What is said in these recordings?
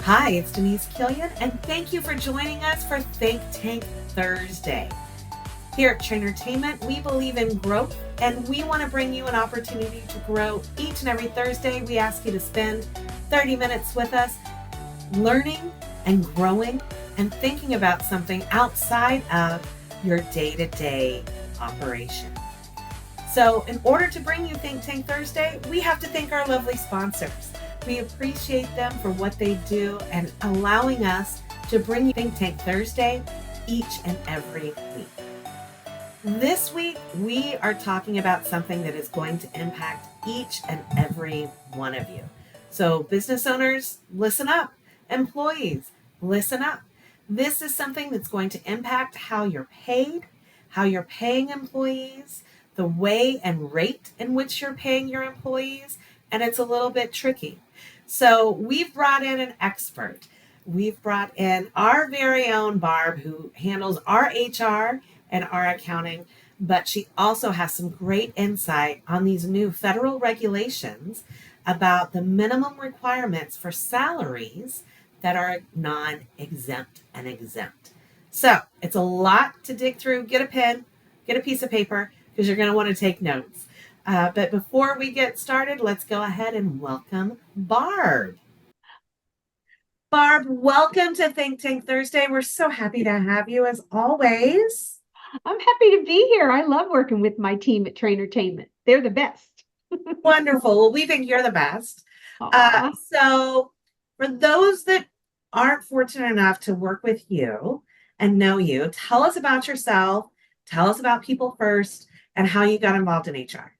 Hi, it's Denise Killian, and thank you for joining us for ThinkTank Thursday. Here at TrainerTainment, we believe in growth, and we want to bring you an opportunity to grow each and every Thursday. We ask you to spend 30 minutes with us, learning and growing and thinking about something outside of your day-to-day operation. So in order to bring you ThinkTank Thursday, we have to thank our lovely sponsors. We appreciate them for what they do and allowing us to bring you ThinkTank Thursday each and every week. This week, we are talking about something that is going to impact each and every one of you. So business owners, listen up. Employees, listen up. This is something that's going to impact how you're paid, how you're paying employees, the way and rate in which you're paying your employees, and it's a little bit tricky. So we've brought in an expert. We've brought in our very own Barb, who handles our HR and our accounting, but she also has some great insight on these new federal regulations about the minimum requirements for salaries that are non-exempt and exempt. So it's a lot to dig through. Get a pen, get a piece of paper, because you're going to want to take notes. But before we get started, let's go ahead and welcome Barb. Barb, welcome to Think Tank Thursday. We're so happy to have you as always. I'm happy to be here. I love working with my team at TrainerTainment. They're the best. Wonderful. Well, we think you're the best. Aw. So for those that aren't fortunate enough to work with you and know you, tell us about yourself, tell us about People First, and how you got involved in HR.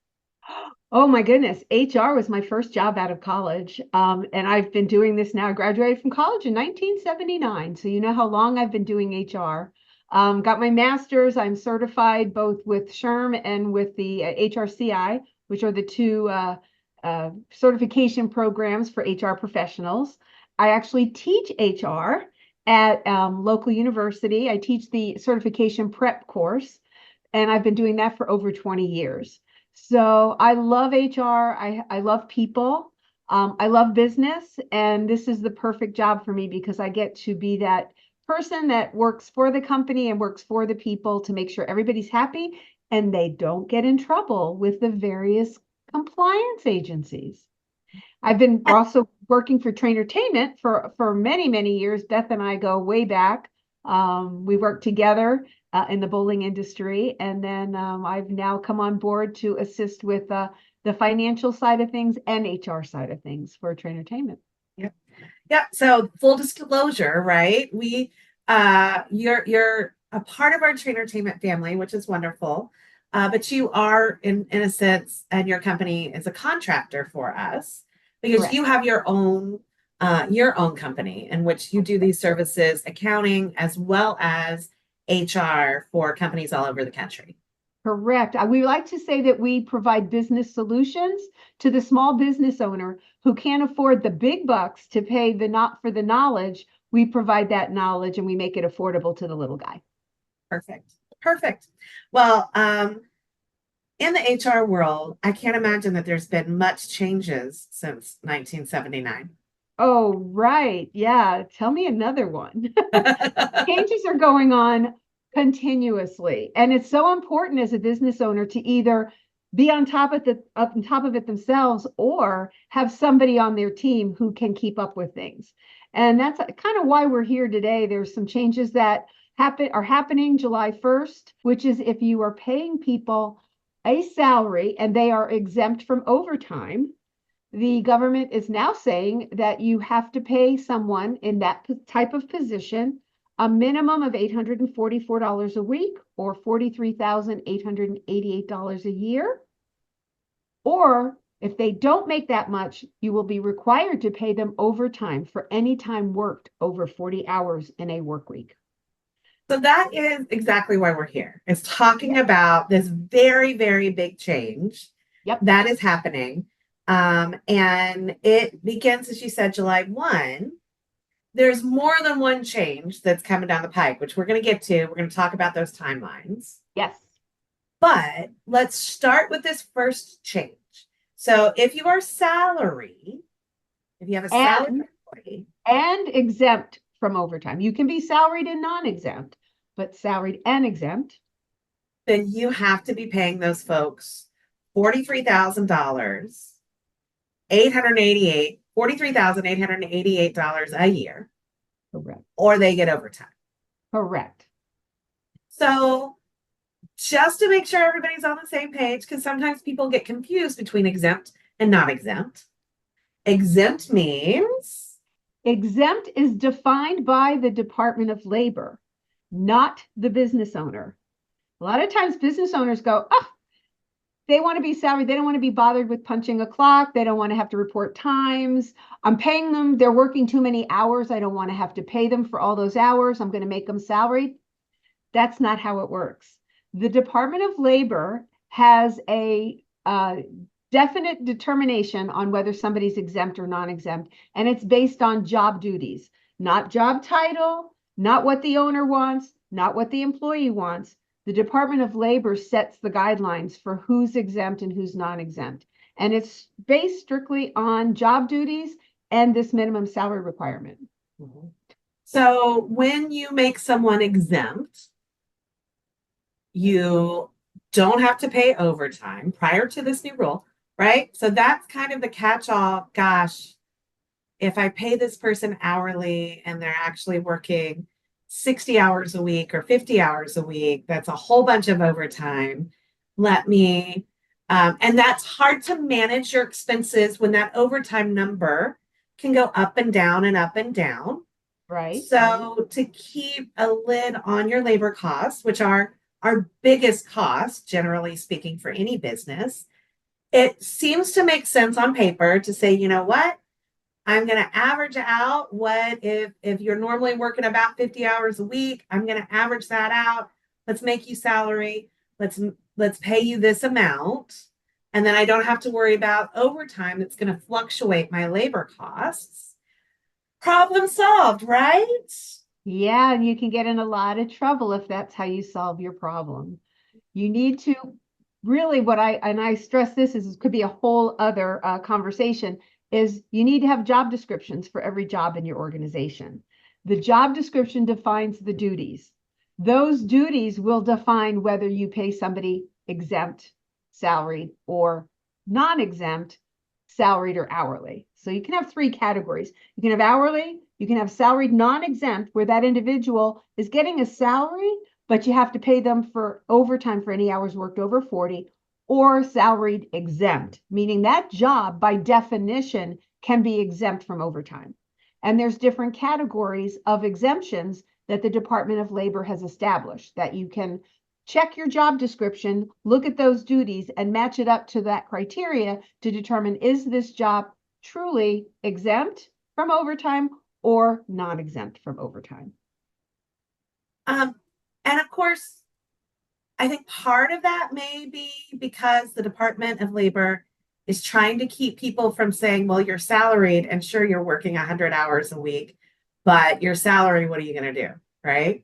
Oh my goodness. HR was my first job out of college. And I've been doing this now. I graduated from college in 1979. So you know how long I've been doing HR. Got my master's. I'm certified both with SHRM and with the HRCI, which are the two certification programs for HR professionals. I actually teach HR at local university. I teach the certification prep course, and I've been doing that for over 20 years. So I love HR. I love people. I love business. And this is the perfect job for me because I get to be that person that works for the company and works for the people to make sure everybody's happy and they don't get in trouble with the various compliance agencies. I've been also working for TrainerTainment for many, many years. Beth and I go way back. We worked together in the bowling industry, and then I've now come on board to assist with the financial side of things and HR side of things for TrainerTainment. Yep. Yeah. So full disclosure, right? You're a part of our TrainerTainment family, which is wonderful. But you are in a sense, and your company is a contractor for us because you Correct. have your own company in which you do these services, accounting as well as HR for companies all over the country. Correct. We like to say that we provide business solutions to the small business owner who can't afford the big bucks to pay the not for the knowledge. We provide that knowledge and we make it affordable to the little guy. Perfect. Perfect. Well, in the HR world, I can't imagine that there's been much changes since 1979. Oh, right. Yeah. Tell me another one. Changes are going on continuously. And it's so important as a business owner to either be on top of it themselves or have somebody on their team who can keep up with things. And that's kind of why we're here today. There's some changes that are happening July 1st, which is if you are paying people a salary and they are exempt from overtime, the government is now saying that you have to pay someone in that type of position a minimum of $844 a week or $43,888 a year. Or if they don't make that much, you will be required to pay them overtime for any time worked over 40 hours in a work week. So that is exactly why we're here. It's talking Yep. about this very, very big change Yep. that is happening. And it begins, as you said, July 1. There's more than one change that's coming down the pike, which we're going to get to. We're going to talk about those timelines. Yes. But let's start with this first change. So if you are salary, if you have a salary And employee, and exempt from overtime. You can be salaried and non-exempt, but salaried and exempt. Then you have to be paying those folks $43,000, $43,888 a year, Correct. or they get overtime. Correct. So just to make sure everybody's on the same page, because sometimes people get confused between exempt and not exempt. Exempt means exempt is defined by the Department of Labor, not the business owner. A lot of times business owners go, oh, they want to be salaried. They don't want to be bothered with punching a clock. They don't want to have to report times. I'm paying them. They're working too many hours. I don't want to have to pay them for all those hours. I'm going to make them salaried. That's not how it works. The Department of Labor has a definite determination on whether somebody's exempt or non-exempt, and it's based on job duties, not job title, not what the owner wants, not what the employee wants. The Department of Labor sets the guidelines for who's exempt and who's non-exempt, and it's based strictly on job duties and this minimum salary requirement. Mm-hmm. So when you make someone exempt, you don't have to pay overtime prior to this new rule, right? So that's kind of the catch-all. Gosh, if I pay this person hourly and they're actually working 60 hours a week or 50 hours a week, that's a whole bunch of overtime. And that's hard to manage your expenses when that overtime number can go up and down and up and down. Right. So to keep a lid on your labor costs, which are our biggest cost, generally speaking, for any business, it seems to make sense on paper to say, you know what? I'm going to average out what if you're normally working about 50 hours a week, I'm going to average that out. Let's make you salary. Let's pay you this amount. And then I don't have to worry about overtime that's going to fluctuate my labor costs. Problem solved, right? Yeah, and you can get in a lot of trouble if that's how you solve your problem. You need to really I stress this could be a whole other conversation, is you need to have job descriptions for every job in your organization. The job description defines the duties. Those duties will define whether you pay somebody exempt, salaried, or non-exempt, salaried or hourly. So you can have three categories. You can have hourly, you can have salaried non-exempt, where that individual is getting a salary, but you have to pay them for overtime for any hours worked over 40, or salaried exempt, meaning that job by definition can be exempt from overtime. And there's different categories of exemptions that the Department of Labor has established that you can check your job description, look at those duties, and match it up to that criteria to determine, is this job truly exempt from overtime or non-exempt from overtime? And of course, I think part of that may be because the Department of Labor is trying to keep people from saying, well, you're salaried and sure, you're working 100 hours a week, but your salary, what are you going to do? Right.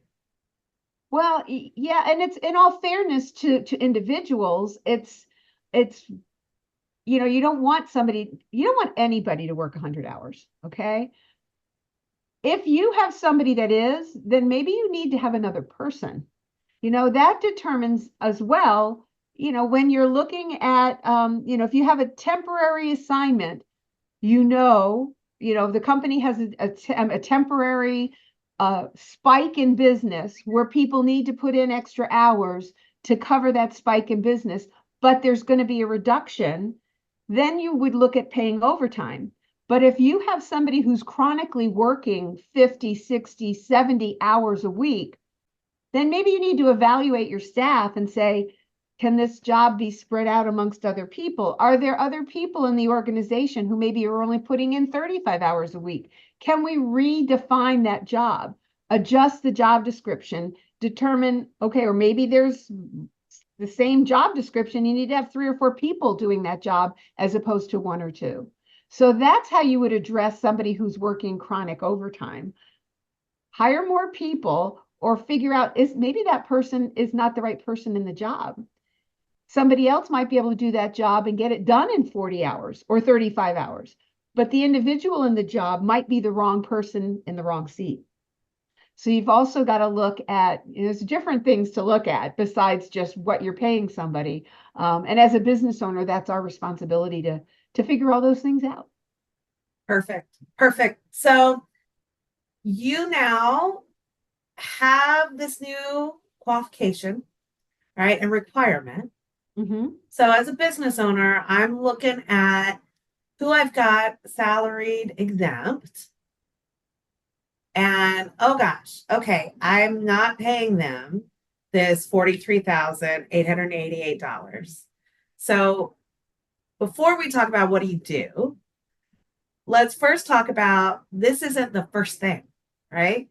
Well, yeah, and it's, in all fairness to individuals, it's you don't want anybody to work 100 hours, okay? If you have somebody that is, then maybe you need to have another person. That determines as well, when you're looking at, if you have a temporary assignment, the company has a temporary spike in business where people need to put in extra hours to cover that spike in business, but there's going to be a reduction, then you would look at paying overtime. But if you have somebody who's chronically working 50, 60, 70 hours a week, then maybe you need to evaluate your staff and say, can this job be spread out amongst other people? Are there other people in the organization who maybe are only putting in 35 hours a week? Can we redefine that job, adjust the job description, determine, okay, or maybe there's the same job description, you need to have 3 or 4 people doing that job as opposed to 1 or 2. So that's how you would address somebody who's working chronic overtime. Hire more people, or figure out, maybe that person is not the right person in the job. Somebody else might be able to do that job and get it done in 40 hours or 35 hours. but the individual in the job might be the wrong person in the wrong seat. So you've also got to look at, there's different things to look at besides just what you're paying somebody. And as a business owner, that's our responsibility to figure all those things out. Perfect. Perfect. So you now have this new qualification, right, and requirement. Mm-hmm. So as a business owner, I'm looking at who I've got salaried exempt. And oh gosh, okay, I'm not paying them this $43,888. So before we talk about what do you do, let's first talk about this isn't the first thing, right?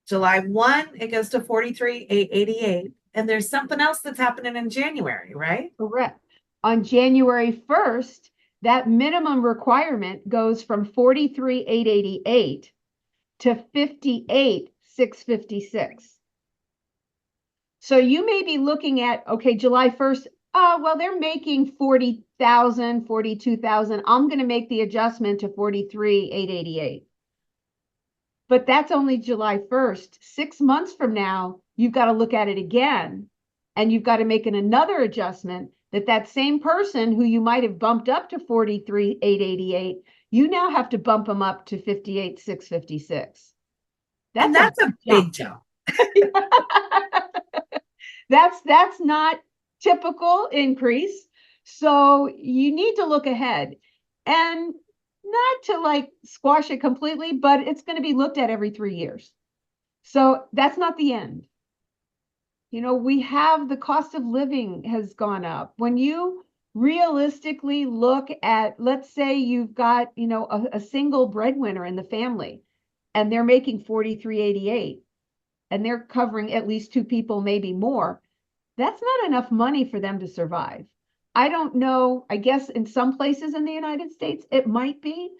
July 1, it goes to 43,888. And there's something else that's happening in January, right? Correct. On January 1st, that minimum requirement goes from 43,888 to 58,656. So you may be looking at, okay, July 1st, oh, well, they're making 40,000, 42,000. I'm going to make the adjustment to 43,888. But that's only July 1st. 6 months from now, you've got to look at it again, and you've got to make another adjustment that same person who you might have bumped up to 43,888, you now have to bump them up to 58,656. And that's a big jump. That's not typical increase. So you need to look ahead and not to like squash it completely, but it's going to be looked at every 3 years. So that's not the end. You know, we have the cost of living has gone up. When you realistically look at, let's say you've got, you know, a single breadwinner in the family and they're making 43.88 and they're covering at least two people, maybe more. That's not enough money for them to survive. I don't know. I guess in some places in the United States, it might be,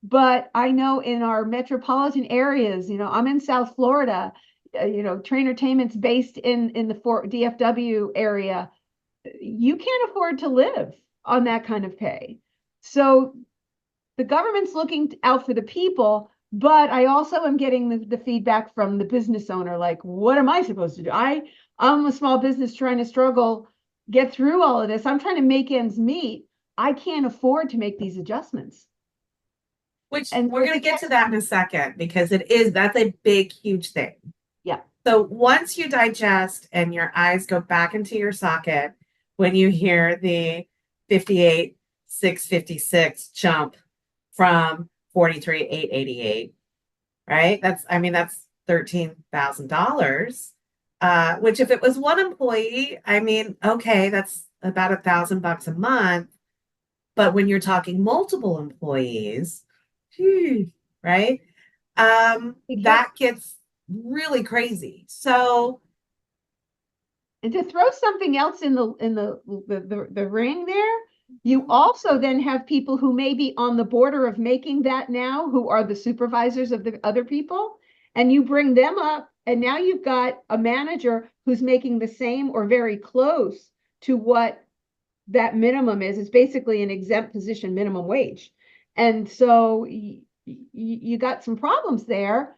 but I know in our metropolitan areas, you know, I'm in South Florida, you know, TrainerTainment's based in the Fort DFW area. You can't afford to live on that kind of pay. So the government's looking out for the people, but I also am getting the feedback from the business owner, like, what am I supposed to do? I'm a small business trying to get through all of this. I'm trying to make ends meet. I can't afford to make these adjustments. Which And we're going to get to that in a second because that's a big, huge thing. Yeah. So once you digest and your eyes go back into your socket when you hear the 58,656 jump from 43,888, right? That's $13,000. Which if it was one employee, I mean, okay, that's about $1,000 a month. But when you're talking multiple employees, right? That gets really crazy. So, and to throw something else in the ring there, you also then have people who may be on the border of making that now, who are the supervisors of the other people, and you bring them up, and now you've got a manager who's making the same or very close to what that minimum is. It's basically an exempt position minimum wage. And so you got some problems there.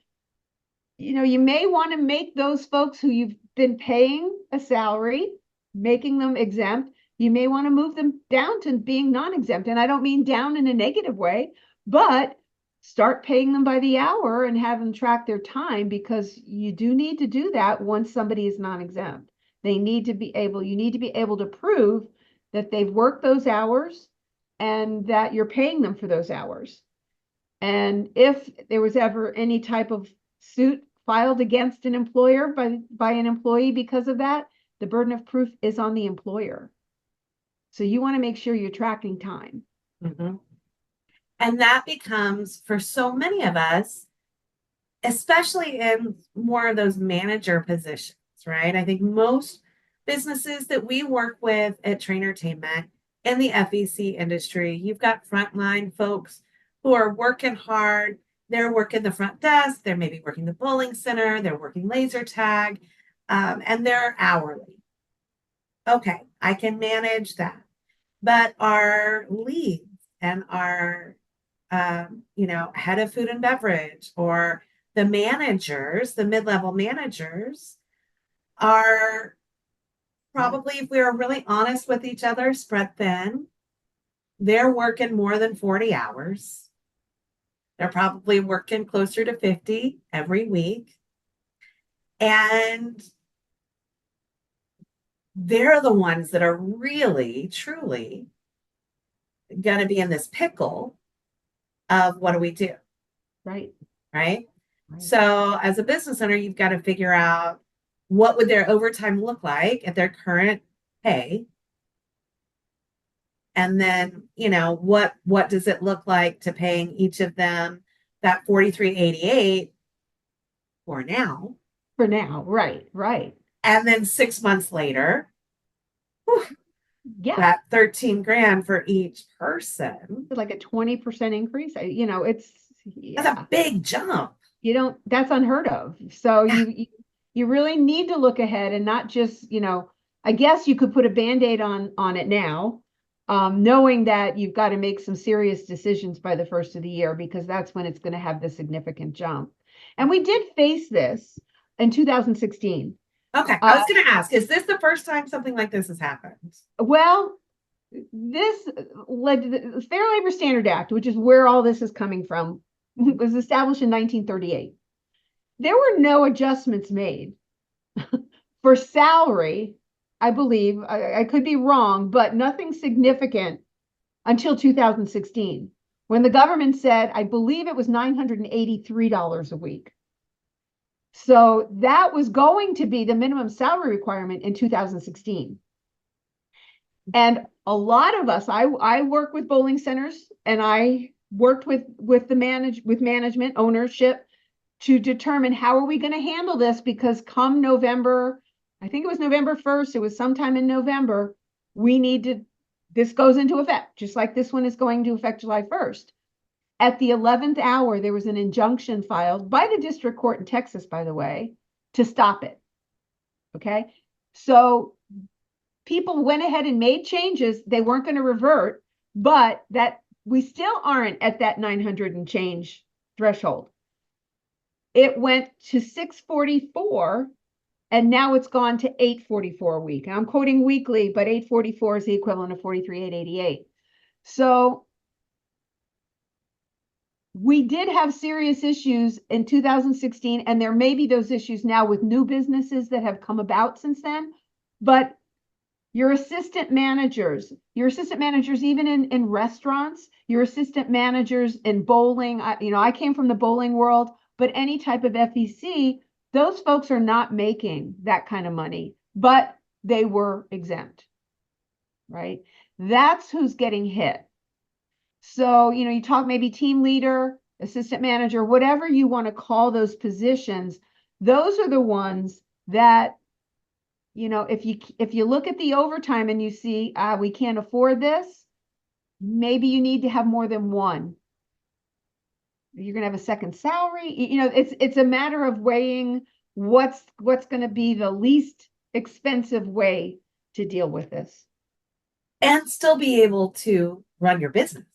You know, you may want to make those folks who you've been paying a salary, making them exempt. You may want to move them down to being non-exempt. And I don't mean down in a negative way, but start paying them by the hour and have them track their time, because you do need to do that once somebody is non-exempt. You need to be able to prove that they've worked those hours and that you're paying them for those hours. And if there was ever any type of suit filed against an employer by an employee because of that, the burden of proof is on the employer. So you want to make sure you're tracking time. mm-hmm. And that becomes, for so many of us, especially in more of those manager positions, right? I think most businesses that we work with at TrainerTainment in the FEC industry, you've got frontline folks who are working hard. They're working the front desk, they're maybe working the bowling center, they're working laser tag, and they're hourly. Okay, I can manage that. But our leads and our head of food and beverage, or the managers, the mid-level managers are probably, if we are really honest with each other, spread thin. They're working more than 40 hours. They're probably working closer to 50 every week. And they're the ones that are really, truly going to be in this pickle of what do we do? Right. Right. Right. So as a business owner, you've got to figure out what would their overtime look like at their current pay. And then, what does it look like to paying each of them that 43.88 for now? For now. Right. Right. And then 6 months later, whew, Yeah. that 13 grand for each person. Like a 20% increase. It's, That's a big jump. That's unheard of. So Yeah. you really need to look ahead and not just, I guess you could put a Band-Aid on it now, knowing that you've got to make some serious decisions by the first of the year, because that's when it's going to have the significant jump. And we did face this in 2016. Okay. I was going to ask, is this the first time something like this has happened? Well, this the Fair Labor Standard Act, which is where all this is coming from, was established in 1938. There were no adjustments made for salary, I believe. I could be wrong, but nothing significant until 2016, when the government said, I believe it was $983 a week. So that was going to be the minimum salary requirement in 2016. And a lot of us, I work with bowling centers, and I worked with management ownership to determine how are we going to handle this, because come November, I think it was November 1st, it was sometime in November, this goes into effect, just like this one is going to affect July 1st. At the 11th hour, there was an injunction filed by the district court in Texas, by the way, to stop it. Okay. So people went ahead and made changes. They weren't going to revert, but that we still aren't at that 900 and change threshold. It went to 644, and now it's gone to 844 a week. And I'm quoting weekly, but 844 is the equivalent of 43,888. So we did have serious issues in 2016, and there may be those issues now with new businesses that have come about since then. But your assistant managers even in restaurants, your assistant managers in bowling, I came from the bowling world, but any type of FEC, those folks are not making that kind of money, but they were exempt, right? That's who's getting hit. So, you talk maybe team leader, assistant manager, whatever you want to call those positions, those are the ones that, if you look at the overtime and you see, we can't afford this, maybe you need to have more than one. You're going to have a second salary. It's a matter of weighing what's going to be the least expensive way to deal with this. And still be able to run your business.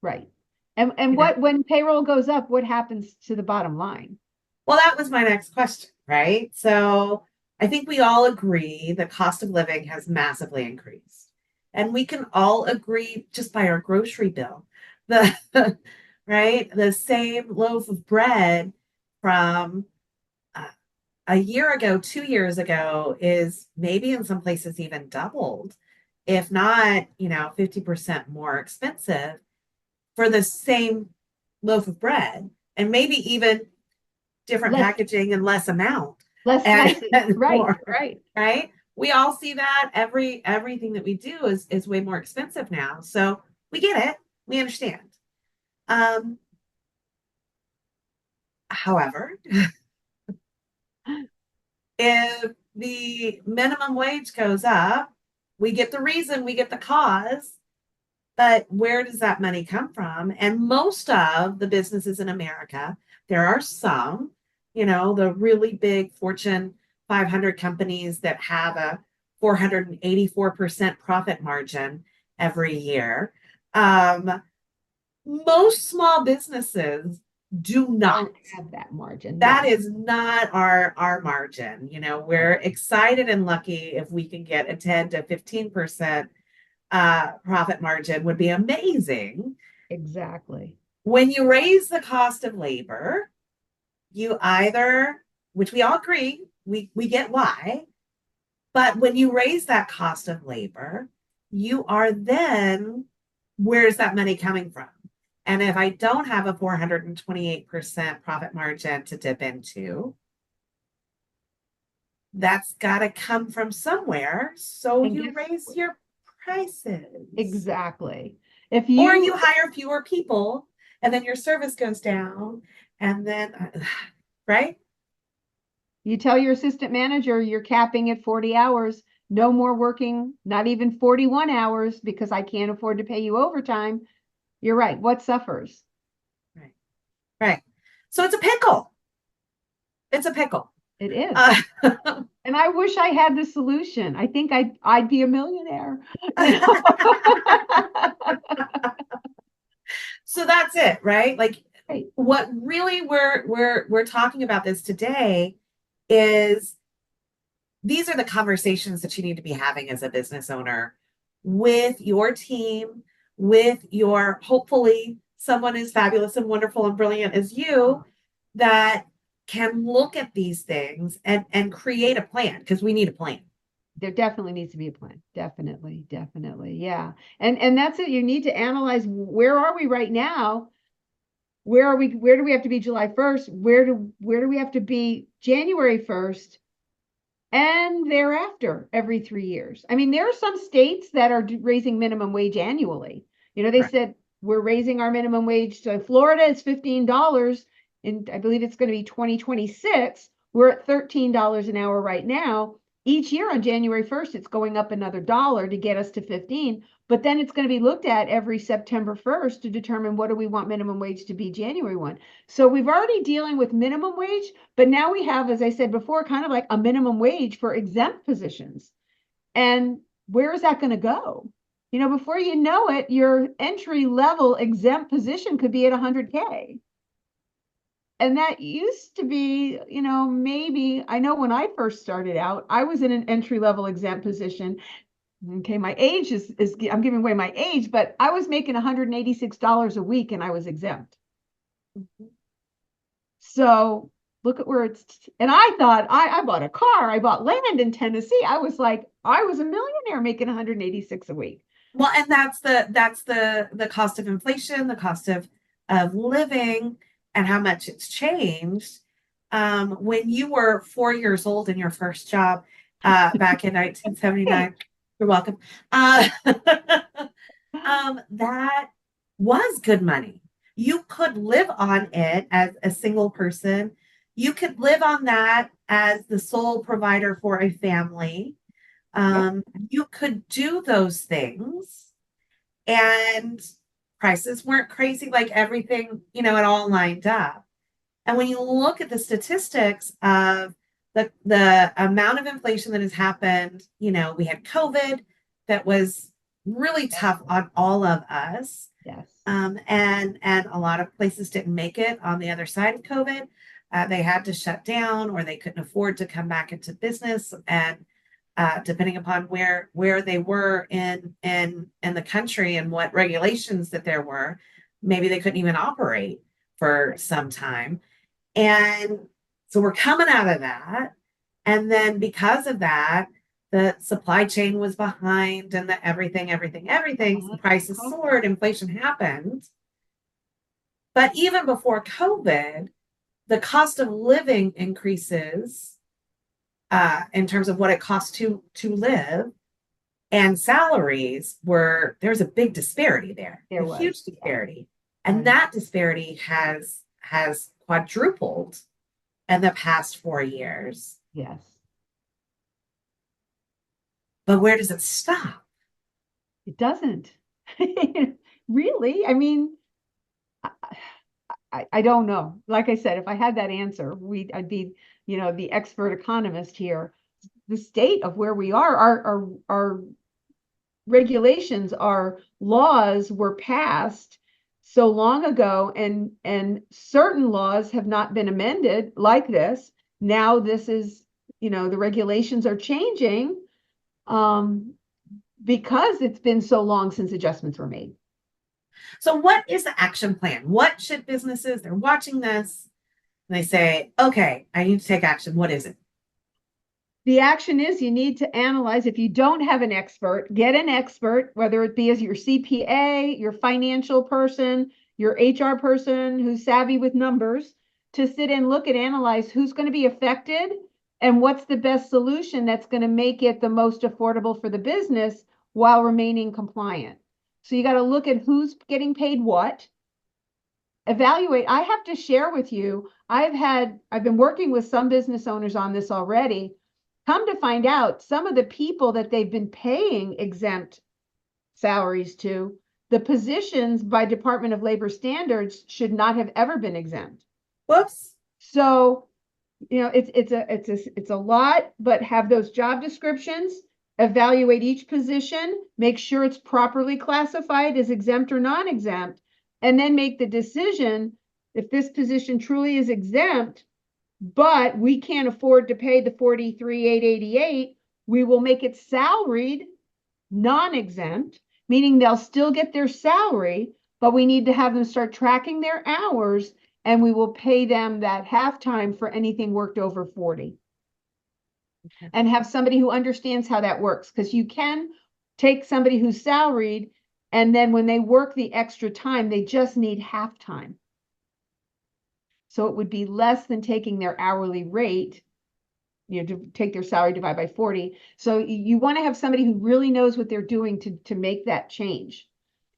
Right. And when payroll goes up, what happens to the bottom line? Well, that was my next question, right? So I think we all agree the cost of living has massively increased. And we can all agree just by our grocery bill, right? The same loaf of bread from a year ago, 2 years ago, is maybe in some places even doubled, if not, 50% more expensive for the same loaf of bread, and maybe even different packaging and less amount. Less slices. Right. We all see that everything that we do is way more expensive now. So we get it. We understand. However, if the minimum wage goes up, we get the reason, we get the cause, but where does that money come from? And most of the businesses in America, there are some, the really big Fortune 500 companies that have a 484% profit margin every year. Most small businesses do not. Don't have that margin. That No, is not our margin. We're excited and lucky if we can get a 10 to 15% profit margin would be amazing. exactly. When you raise the cost of labor, you either, which we all agree, we get why, but when you raise that cost of labor, you are then, where's that money coming from? And if I don't have a 428% profit margin to dip into, that's got to come from somewhere. So And you guess raise your prices. exactly. If Or you you hire fewer people and then your service goes down. And then, right? you tell your assistant manager you're capping at 40 hours, no more working, not even 41 hours because I can't afford to pay you overtime. You're right. What suffers? Right. Right. So it's a pickle. It's a pickle. It is. Uh, And I wish I had the solution. I think I'd be a millionaire, you know. so that's it, right? Like Right. what really we're talking about this today is these are the conversations that you need to be having as a business owner with your team, with your hopefully someone as fabulous and wonderful and brilliant as you that can look at these things and create a plan because we need a plan. There definitely needs to be a plan. Definitely, definitely. Yeah. And that's it. You need to analyze where are we right now? Where are we? Where do we have to be July 1st? Where do we have to be January 1st? And thereafter every 3 years. I mean, there are some states that are raising minimum wage annually. They Right. said we're raising our minimum wage to Florida is $15, and I believe it's going to be 2026. We're at $13 an hour right now. Each year on January 1st, it's going up another dollar to get us to 15. But then it's going to be looked at every September 1st to determine what do we want minimum wage to be January 1. So we've already dealing with minimum wage, but now we have, as I said before, kind of like a minimum wage for exempt positions. And where is that going to go? Before you know it, your entry level exempt position could be at 100K. And that used to be, maybe, I know when I first started out, I was in an entry level exempt position. Okay, my age is I'm giving away my age, but I was making $186 a week and I was exempt. So look at where and I thought I bought a car, I bought land in Tennessee. I was like, I was a millionaire making 186 a week. Well, and that's the cost of inflation, the cost of living, and how much it's changed. When you were 4 years old in your first job back in 1979, you're welcome. That was good money. You could live on it as a single person. You could live on that as the sole provider for a family. Yep. You could do those things, and prices weren't crazy, like everything, it all lined up. And when you look at the statistics of the amount of inflation that has happened, we had COVID that was really tough on all of us. Yes. And a lot of places didn't make it on the other side of COVID. They had to shut down or they couldn't afford to come back into business. And depending upon where they were in the country and what regulations that there were, maybe they couldn't even operate for some time. And so we're coming out of that. And then because of that, the supply chain was behind and the everything, the prices soared, inflation happened. But even before COVID, the cost of living increases in terms of what it costs to live, and salaries there's a big disparity there, a huge disparity. And that disparity has quadrupled in the past 4 years. Yes. But where does it stop? It doesn't. Really? I mean, I don't know. Like I said, if I had that answer, I'd be, the expert economist here. The state of where we are, our regulations, our laws were passed so long ago, and certain laws have not been amended like this. Now this is, the regulations are changing because it's been so long since adjustments were made. So what is the action plan? What should businesses, they're watching this and they say, okay, I need to take action. What is it? The action is you need to analyze. If you don't have an expert, get an expert, whether it be as your CPA, your financial person, your HR person who's savvy with numbers, to sit and look and analyze who's going to be affected and what's the best solution that's going to make it the most affordable for the business while remaining compliant. So you got to look at who's getting paid what, evaluate. I have to share with you, I've been working with some business owners on this already. Come to find out, some of the people that they've been paying exempt salaries to, the positions by Department of Labor standards should not have ever been exempt. Whoops. So, it's a lot, but have those job descriptions, evaluate each position, make sure it's properly classified as exempt or non-exempt, and then make the decision if this position truly is exempt, but we can't afford to pay the $43,888, we will make it salaried, non-exempt, meaning they'll still get their salary, but we need to have them start tracking their hours, and we will pay them that halftime for anything worked over 40. Okay. And have somebody who understands how that works, because you can take somebody who's salaried, and then when they work the extra time, they just need halftime. So it would be less than taking their hourly rate, to take their salary divided by 40. So you want to have somebody who really knows what they're doing to make that change.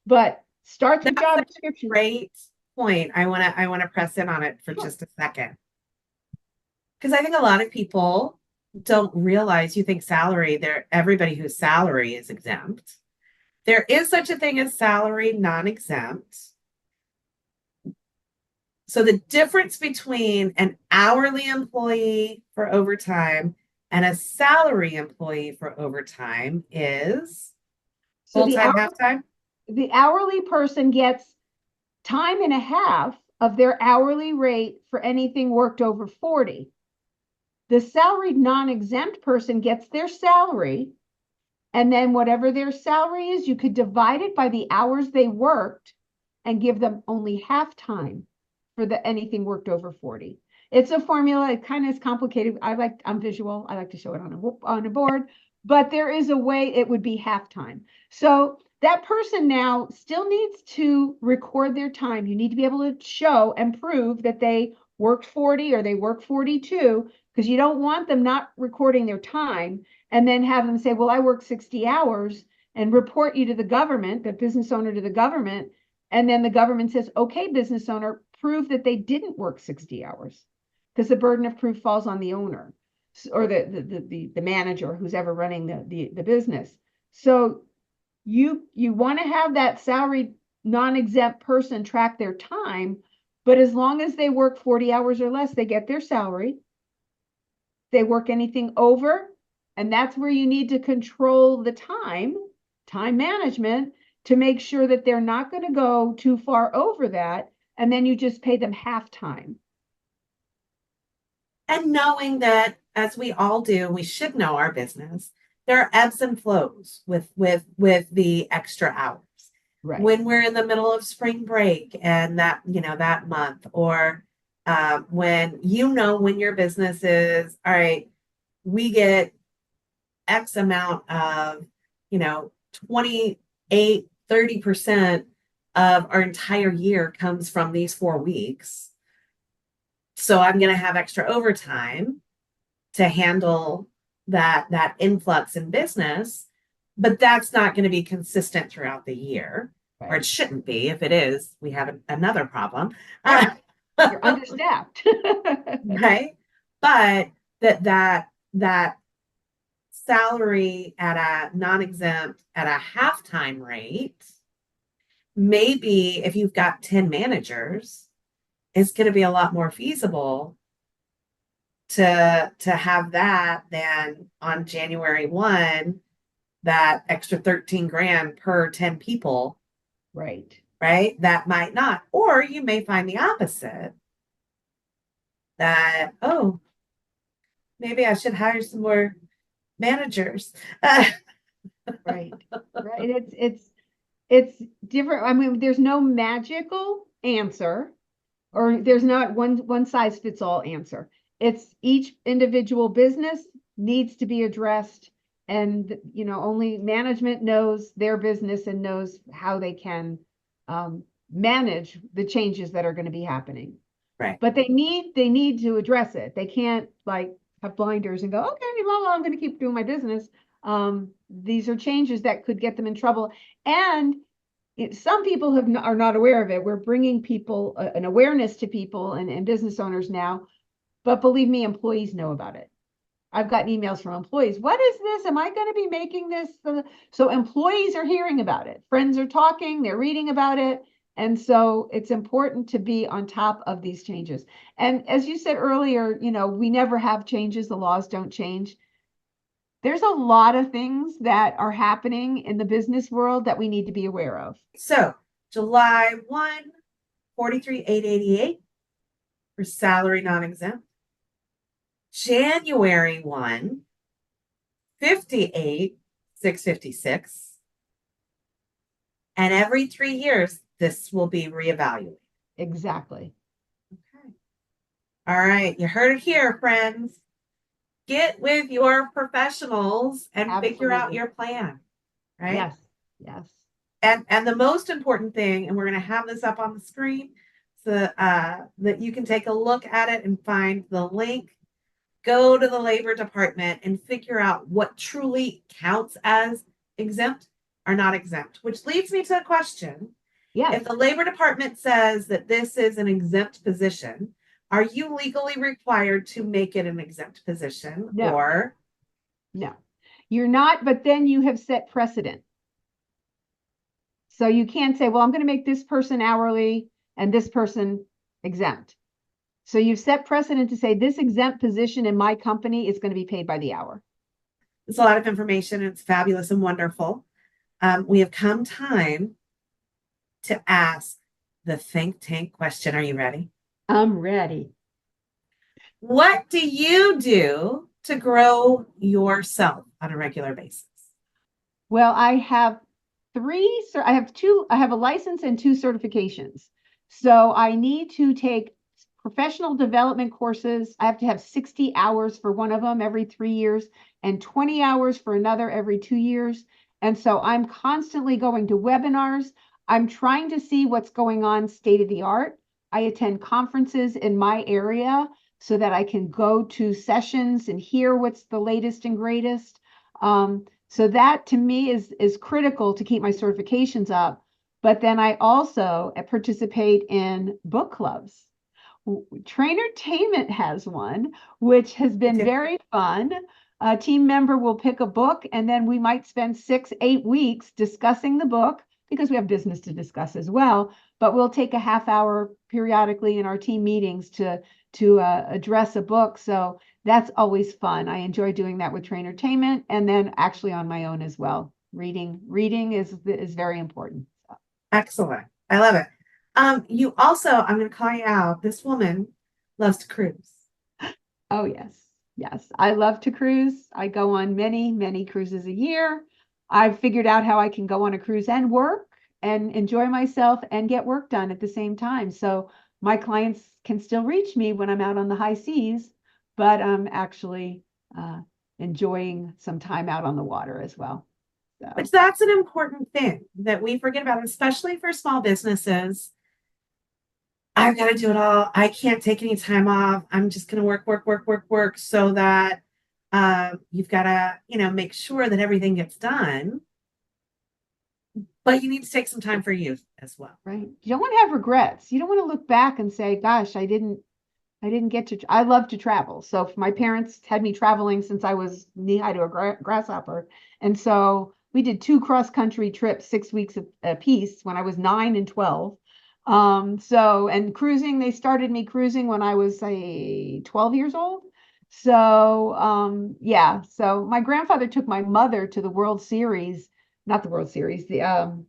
But start the job description. Great point. I want to press in on it for just a second. Because I think a lot of people don't realize, you think everybody whose salary is exempt. There is such a thing as salary non-exempt. So the difference between an hourly employee for overtime and a salary employee for overtime is full-time, half-time? The hourly person gets time and a half of their hourly rate for anything worked over 40. The salaried non-exempt person gets their salary, and then whatever their salary is, you could divide it by the hours they worked and give them only half-time for anything worked over 40. It's a formula. It kind of is complicated. I'm visual. I like to show it on a board, but there is a way it would be halftime. So that person now still needs to record their time. You need to be able to show and prove that they worked 40 or they worked 42, because you don't want them not recording their time and then have them say, well, I worked 60 hours, and report you to the government, the business owner to the government. And then the government says, okay, business owner, prove that they didn't work 60 hours, because the burden of proof falls on the owner or the manager who's ever running the business. So you want to have that salaried non-exempt person track their time, but as long as they work 40 hours or less, they get their salary. They work anything over, and that's where you need to control the time management, to make sure that they're not going to go too far over that. And then you just pay them halftime. And knowing that, as we all do, we should know our business, there are ebbs and flows with the extra hours. Right. When we're in the middle of spring break and that month, or when your business is, all right, we get X amount of, 28, 30% of our entire year comes from these 4 weeks. So I'm going to have extra overtime to handle that influx in business, but that's not going to be consistent throughout the year, right? Or it shouldn't be. If it is, we have another problem. Right. You're understaffed. Right? But that salary at a non-exempt at a halftime rate, maybe if you've got 10 managers, it's going to be a lot more feasible to have that than on January 1, that extra 13 grand per 10 people. Right. right? That might not. Or you may find the opposite that, oh, maybe I should hire some more managers. Right. Right. It's different. I mean, there's no magical answer, or there's not one size fits all answer. It's each individual business needs to be addressed, and only management knows their business and knows how they can manage the changes that are going to be happening. Right. But they need to address it. They can't like have blinders and go, okay, well, I'm going to keep doing my business. These are changes that could get them in trouble. And some people are not aware of it. We're bringing people an awareness to people and business owners now. But believe me, employees know about it. I've gotten emails from employees. What is this? Am I going to be making this? So employees are hearing about it. Friends are talking, they're reading about it. And so it's important to be on top of these changes. And as you said earlier, we never have changes. The laws don't change. There's a lot of things that are happening in the business world that we need to be aware of. So July 1, 43,888 for salary non-exempt. January 1, 58,656. And every 3 years, this will be reevaluated. Exactly. Okay. All right. You heard it here, friends. Get with your professionals and figure out Absolutely. your plan, right? Yes. Yes. And the most important thing, and we're going to have this up on the screen so that you can take a look at it and find the link. Go to the Labor Department and figure out what truly counts as exempt or not exempt, which leads me to a question. Yes. If the Labor Department says that this is an exempt position, are you legally required to make it an exempt position? No. Or No, you're not, but then you have set precedent. So you can't say, well, I'm going to make this person hourly and this person exempt. So you've set precedent to say this exempt position in my company is going to be paid by the hour. it's a lot of information. It's fabulous and wonderful. We have come time to ask the think tank question. Are you ready? I'm ready. What do you do to grow yourself on a regular basis? Well, I have I have a license and 2 certifications. So I need to take professional development courses. I have to have 60 hours for one of them every 3 years and 20 hours for another every 2 years. And so I'm constantly going to webinars. I'm trying to see what's going on state of the art. I attend conferences in my area so that I can go to sessions and hear what's the latest and greatest. So that to me is critical to keep my certifications up. But then I also participate in book clubs. TrainerTainment has one, which has been very fun. A team member will pick a book, and then we might spend 6, 8 weeks discussing the book because we have business to discuss as well. But we'll take a half hour periodically in our team meetings to address a book. So that's always fun. I enjoy doing that with TrainerTainment, and then actually on my own as well. Reading is very important. Excellent. I love it. You also, I'm going to call you out. This woman loves to cruise. Oh, yes. Yes. I love to cruise. I go on many, many cruises a year. I've figured out how I can go on a cruise and work and enjoy myself and get work done at the same time. So my clients can still reach me when I'm out on the high seas, but I'm actually enjoying some time out on the water as well. So. Which that's an important thing that we forget about, especially for small businesses. I've got to do it all. I can't take any time off. I'm just going to work so that you've got to, make sure that everything gets done. But you need to take some time for you as well. Right. You don't want to have regrets. You don't want to look back and say, gosh, I didn't get to, I love to travel. So my parents had me traveling since I was knee high to a grasshopper. And so we did 2 cross-country trips, 6 weeks a piece when I was 9 and 12. And cruising, they started me cruising when I was 12 years old. So, yeah. So my grandfather took my mother to the World Series, not the World Series, the,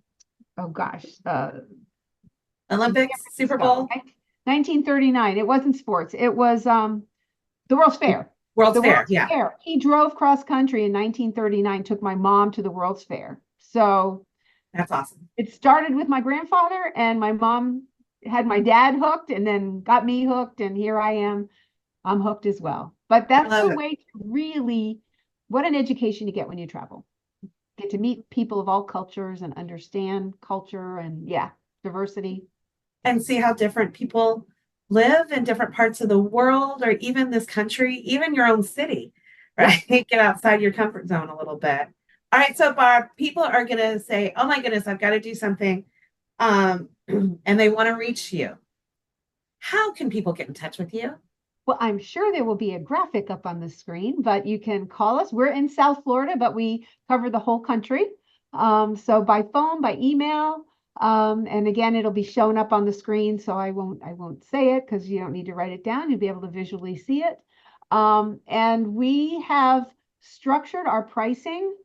Olympics, Super Bowl, 1939. It wasn't sports. It was the World's Fair. World's The Fair. World's Yeah, Fair. He drove cross country in 1939, took my mom to the World's Fair. So that's awesome. it started with my grandfather, and my mom had my dad hooked and then got me hooked, and here I am. I'm hooked as well. But that's the way to really, what an education you get when you travel. Get to meet people of all cultures and understand culture and diversity. And see how different people live in different parts of the world or even this country, even your own city, right? Get outside your comfort zone a little bit. All right, so Barb, people are going to say, oh my goodness, I've got to do something. And they want to reach you. How can people get in touch with you? Well, I'm sure there will be a graphic up on the screen, but you can call us. We're in South Florida, but we cover the whole country. So by phone, by email, and again, it'll be shown up on the screen. So I won't say it because you don't need to write it down. You'll be able to visually see it. And we have structured our pricing.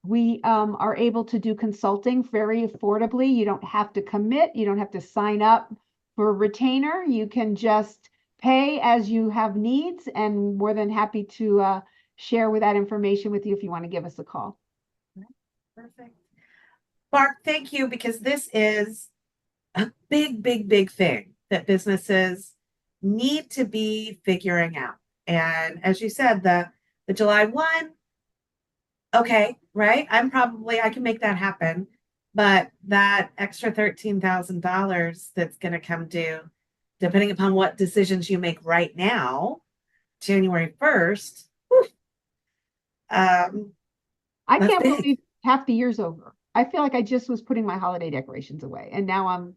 We are able to do consulting very affordably. You don't have to commit. You don't have to sign up for a retainer. You can just pay as you have needs, and more than happy to share with that information with you if you want to give us a call. Perfect. Barb, thank you, because this is a big, big, big thing that businesses need to be figuring out. And as you said, the July 1, okay, right? I can make that happen. But that extra $13,000 that's going to come due, depending upon what decisions you make right now, January 1st. I can't believe half the year's over. I feel like I just was putting my holiday decorations away, and now I'm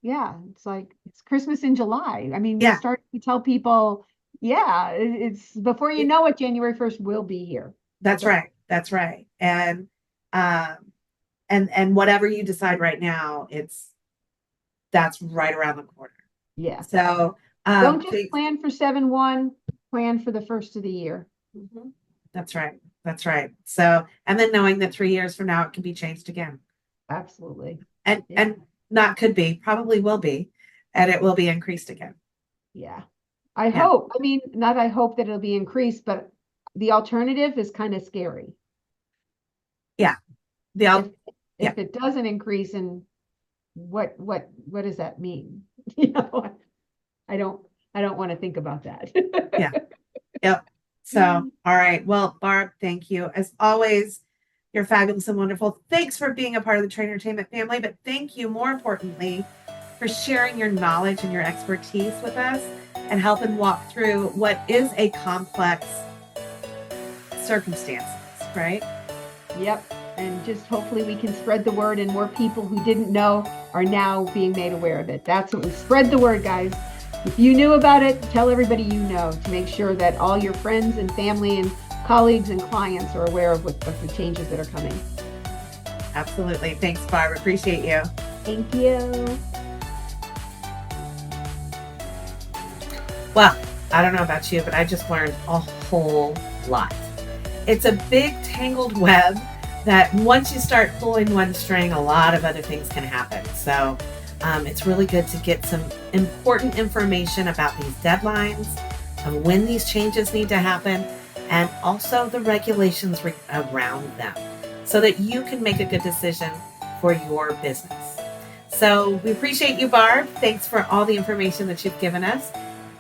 it's like it's Christmas in July. I mean, we're starting to tell people, it's before you know it, January 1st will be here. That's right. That's right. And whatever you decide right now, that's right around the corner. Yeah. So don't just plan for 7/1, plan for the first of the year. Mm-hmm. That's right. That's right. So, and then knowing that 3 years from now, it can be changed again. Absolutely. And not could be, probably will be, and it will be increased again. Yeah. I hope, not I hope that it'll be increased, but the alternative is kind of scary. Yeah. If it doesn't increase, and what does that mean? I don't want to think about that. Yeah. Yep. So, all right. Well, Barb, thank you. As always, you're fabulous and wonderful. Thanks for being a part of the TrainerTainment family, but thank you, more importantly, for sharing your knowledge and your expertise with us and helping walk through what is a complex circumstances, right? Yep. And just hopefully we can spread the word, and more people who didn't know are now being made aware of it. That's what we spread the word, guys. If you knew about it, tell everybody you know, to make sure that all your friends and family and colleagues and clients are aware of the changes that are coming. Absolutely. Thanks, Barb. Appreciate you. Thank you. Well, I don't know about you, but I just learned a whole lot. It's a big tangled web that once you start pulling one string, a lot of other things can happen. So it's really good to get some important information about these deadlines and when these changes need to happen, and also the regulations around them, so that you can make a good decision for your business. So we appreciate you, Barb. Thanks for all the information that you've given us,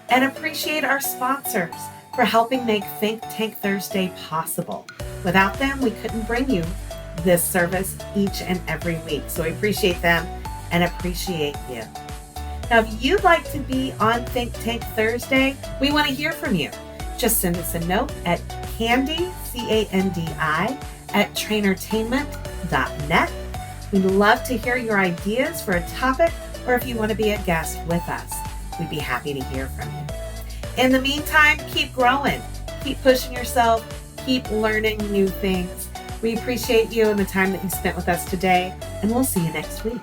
and appreciate our sponsors for helping make ThinkTank Thursday possible. Without them, we couldn't bring you this service each and every week. So we appreciate them and appreciate you. Now, if you'd like to be on ThinkTank Thursday, we want to hear from you. Just send us a note at Candy, CANDI, at TrainerTainment.net. We'd love to hear your ideas for a topic, or if you want to be a guest with us, we'd be happy to hear from you. In the meantime, keep growing, keep pushing yourself, keep learning new things. We appreciate you and the time that you spent with us today, and we'll see you next week.